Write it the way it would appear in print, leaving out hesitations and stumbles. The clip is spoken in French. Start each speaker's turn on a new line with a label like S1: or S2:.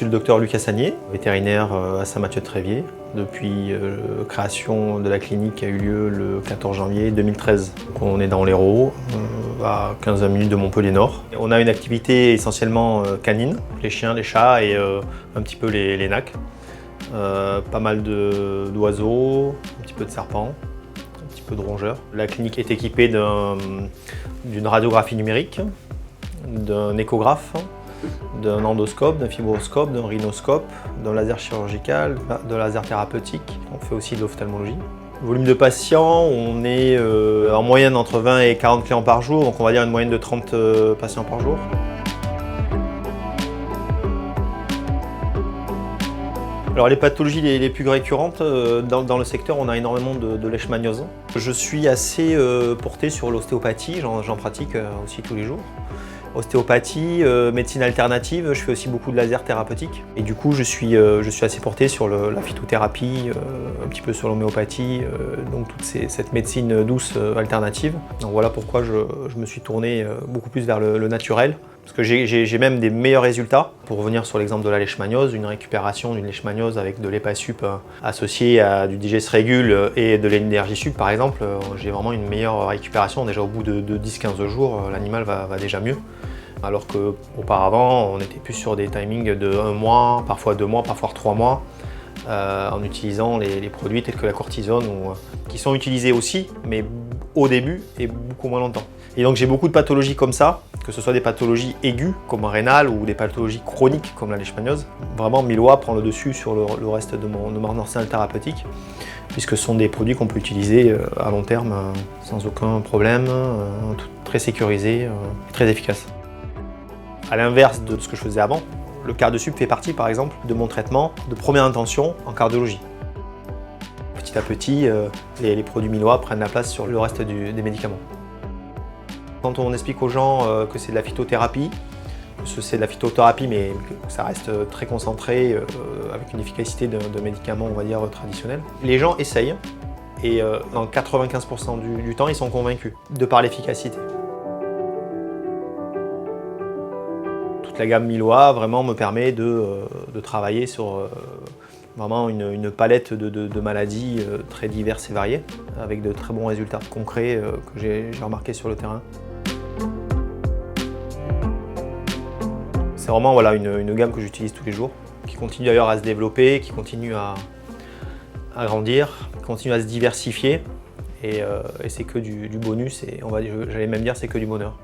S1: suis le docteur Lucas Sagnier, vétérinaire à Saint-Mathieu-de-Tréviers, depuis la création de la clinique qui a eu lieu le 14 janvier 2013. Donc on est dans l'Hérault, à 15 minutes de Montpellier-Nord. On a une activité essentiellement canine, les chiens, les chats et un petit peu les nacs. Pas mal d'oiseaux, un petit peu de serpents, un petit peu de rongeurs. La clinique est équipée d'une radiographie numérique, d'un échographe, d'un endoscope, d'un fibroscope, d'un rhinoscope, d'un laser chirurgical, d'un laser thérapeutique. On fait aussi de l'ophtalmologie. Volume de patients, on est en moyenne entre 20 et 40 clients par jour, donc on va dire une moyenne de 30 patients par jour. Alors les pathologies les plus récurrentes, dans le secteur, on a énormément de leishmaniose. Je suis assez porté sur l'ostéopathie, j'en pratique aussi tous les jours. Ostéopathie, médecine alternative, je fais aussi beaucoup de laser thérapeutique. Et du coup, je suis assez porté sur la phytothérapie, un petit peu sur l'homéopathie, donc toute cette médecine douce alternative. Donc voilà pourquoi je me suis tourné beaucoup plus vers le naturel. Parce que j'ai même des meilleurs résultats. Pour revenir sur l'exemple de la leishmaniose, une récupération d'une leishmaniose avec de l'Hepasup associé à du Digestrégul et de l'Energisup par exemple, j'ai vraiment une meilleure récupération. Déjà au bout de 10-15 jours, l'animal va déjà mieux. Alors qu'auparavant, on était plus sur des timings de 1 mois, parfois 2 mois, parfois 3 mois, en utilisant les produits tels que la cortisone, qui sont utilisés aussi, mais au début et beaucoup moins longtemps. Et donc j'ai beaucoup de pathologies comme ça, que ce soit des pathologies aiguës comme rénale ou des pathologies chroniques comme la leishmaniose. Vraiment, Miloa prend le dessus sur le reste de mon arsenal thérapeutique, puisque ce sont des produits qu'on peut utiliser à long terme sans aucun problème, très sécurisés, très efficaces. À l'inverse de ce que je faisais avant, le Cardiosup fait partie par exemple de mon traitement de première intention en cardiologie. Petit à petit, les produits Miloa prennent la place sur le reste des médicaments. Quand on explique aux gens que c'est de la phytothérapie, que c'est de la phytothérapie mais que ça reste très concentré avec une efficacité de médicaments on va dire traditionnels, les gens essayent et dans 95% du temps ils sont convaincus de par l'efficacité. Toute la gamme Miloa vraiment me permet de travailler sur vraiment une palette de maladies très diverses et variées, avec de très bons résultats concrets que j'ai remarqués sur le terrain. C'est vraiment voilà, une gamme que j'utilise tous les jours, qui continue d'ailleurs à se développer, qui continue à grandir, qui continue à se diversifier, et c'est que du bonus, et j'allais même dire c'est que du bonheur.